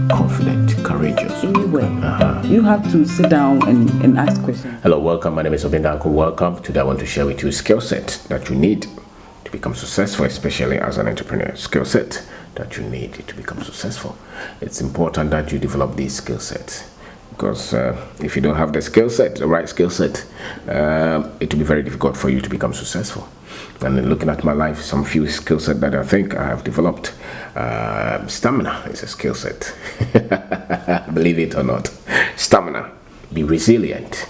confident, courageous. Anyway, you have to sit down and ask questions. Hello, welcome. My name is Obeng Darko. Welcome. Today I want to share with you a skill set that you need to become successful, especially as an entrepreneur. Skill set that you need to become successful. It's important that you develop these skill sets, because if you don't have the skill set, the right skill set, it will be very difficult for you to become successful. And then looking at my life, some few skill set that I think I have developed. Stamina is a skill set. Believe it or not. Stamina. Be resilient.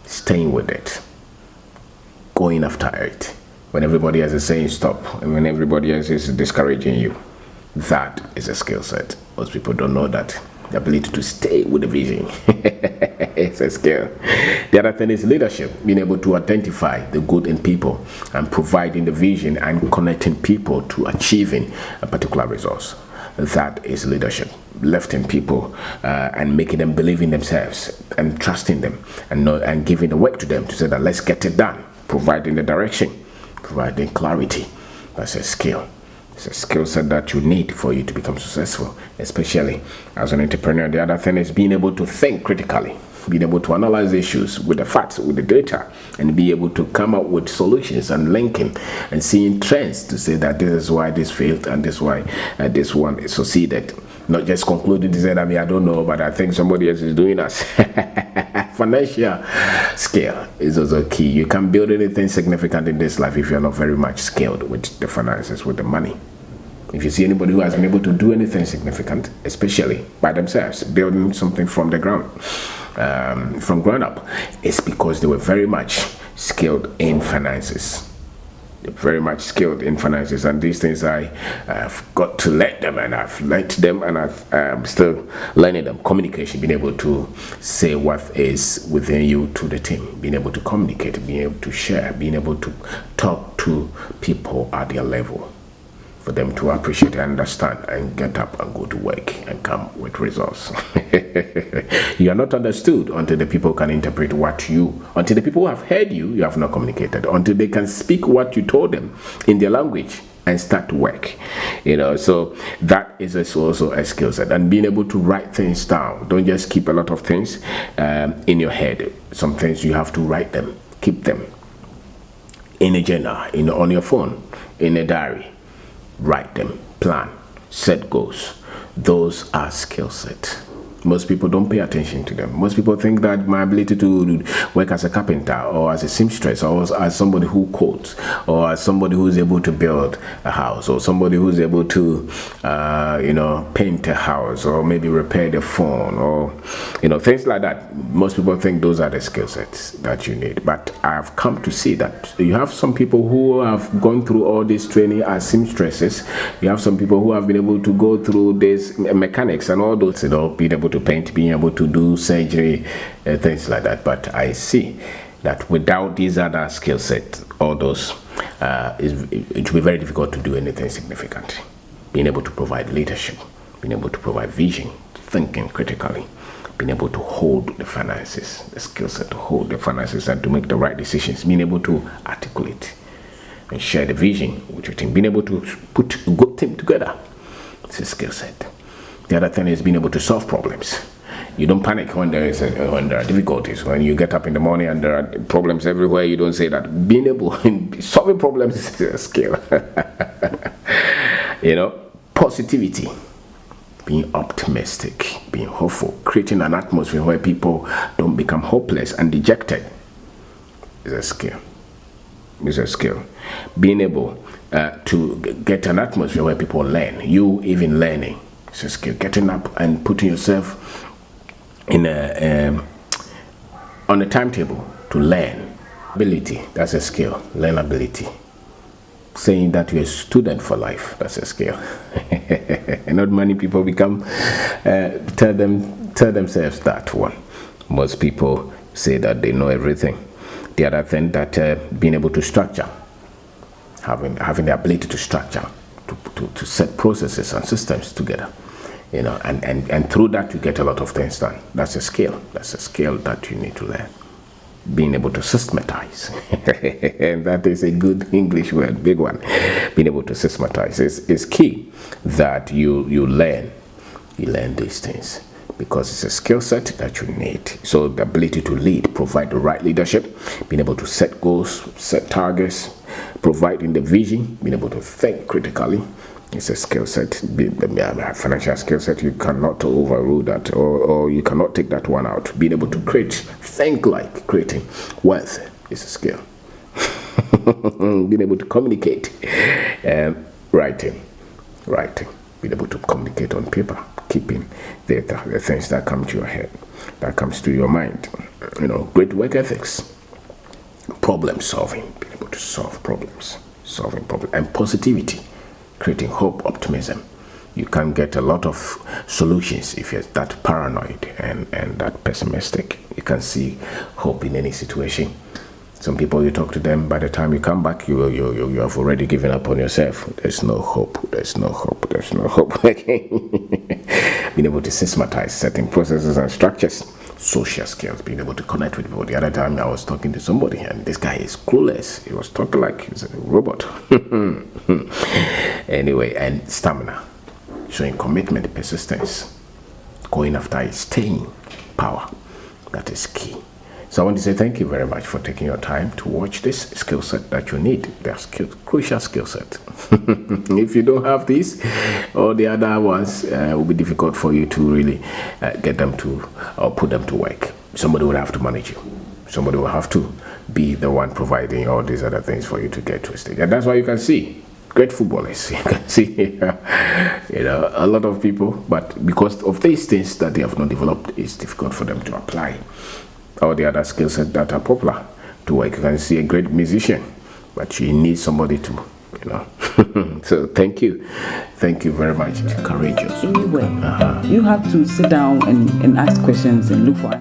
Staying with it. Going after it. When everybody else is saying stop, and when everybody else is discouraging you. That is a skill set. Most people don't know that. The ability to stay with the vision. It's a skill. The other thing is leadership, being able to identify the good in people and providing the vision and connecting people to achieving a particular resource. That is leadership. Lifting people and making them believe in themselves and trusting them and giving the work to them to say that let's get it done. Providing the direction, providing clarity. That's a skill. It's a skill set that you need for you to become successful, especially as an entrepreneur. The other thing is being able to think critically, being able to analyze issues with the facts, with the data, and be able to come up with solutions and linking and seeing trends to say that this is why this failed and this is why this one succeeded. Not just concluding to say that I don't know, but I think somebody else is doing us. Financial skill is also key. You can't build anything significant in this life if you're not very much skilled with the finances, with the money. If you see anybody who has been able to do anything significant, especially by themselves, building something from the ground, from ground up, it's because they were very much skilled in finances. They're very much skilled in finances, and these things I've got to let them, and I've learnt them, and I'm still learning them. Communication, being able to say what is within you to the team, being able to communicate, being able to share, being able to talk to people at their level, for them to appreciate and understand and get up and go to work and come with results. You are not understood until the people can interpret until the people who have heard you have not communicated, until they can speak what you told them in their language and start to work. So that is also a skill set. And being able to write things down. Don't just keep a lot of things in your head. Some things you have to write them, keep them in a journal, on your phone, in a diary. Write them, plan, set goals. Those are skill sets. Most people don't pay attention to them. Most people think that my ability to work as a carpenter or as a seamstress or as somebody who codes or as somebody who's able to build a house or somebody who's able to paint a house or maybe repair the phone or things like that. Most people think those are the skill sets that you need. But I've come to see that you have some people who have gone through all this training as seamstresses. You have some people who have been able to go through this mechanics and all those, being able to paint, being able to do surgery, things like that. But I see that without these other skill sets, all those, it will be very difficult to do anything significant. Being able to provide leadership, being able to provide vision, thinking critically, being able to hold the finances, the skill set to hold the finances and to make the right decisions, being able to articulate and share the vision with your team, being able to put a good team together. It's a skill set. The other thing is being able to solve problems. You don't panic when there are difficulties. When you get up in the morning and there are problems everywhere, you don't say that. Being able solving problems is a skill. Positivity, being optimistic, being hopeful, creating an atmosphere where people don't become hopeless and dejected is a skill. Is a skill. Being able to get an atmosphere where people learn, you even learning. It's a skill. Getting up and putting yourself in on a timetable to learn. Ability, that's a skill. Learnability. Saying that you're a student for life, that's a skill. And not many people tell themselves that one. Most people say that they know everything. The other thing that being able to structure, having the ability to structure, to set processes and systems together, and through that you get a lot of things done. That's a skill. That's a skill that you need to learn. Being able to systematize, and that is a good English word, big one. Being able to systematize is key. That you learn you learn these things because it's a skill set that you need. So the ability to lead, provide the right leadership, being able to set goals, set targets, providing the vision, being able to think critically. It's a skill set, financial skill set. You cannot overrule that, or you cannot take that one out. Being able to create, think like creating wealth is a skill. Being able to communicate, writing, being able to communicate on paper, keeping the things that come to your head, that comes to your mind. Great work ethics, problem solving, being able to solve problems, and positivity, creating hope, optimism. You can't get a lot of solutions if you're that paranoid and that pessimistic. You can see hope in any situation. Some people, you talk to them, by the time you come back, you have already given up on yourself. There's no hope. Being able to systematize certain processes and structures. Social skills, being able to connect with people. The other time I was talking to somebody and this guy is clueless. He was talking like he's a robot. Anyway, and stamina, showing commitment, persistence, going after it, staying power. That is key. So I want to say thank you very much for taking your time to watch this skill set that you need. They're crucial skill set. If you don't have these, all the other ones, it will be difficult for you to really get them to or put them to work. Somebody will have to manage you. Somebody will have to be the one providing all these other things for you to get to a stage. And that's why you can see great footballers. You can see a lot of people, but because of these things that they have not developed, it's difficult for them to apply all the other skill sets that are popular to work. You can see a great musician, but you need somebody to, So thank you very much. Courageous. Anyway, you have to sit down and ask questions and look for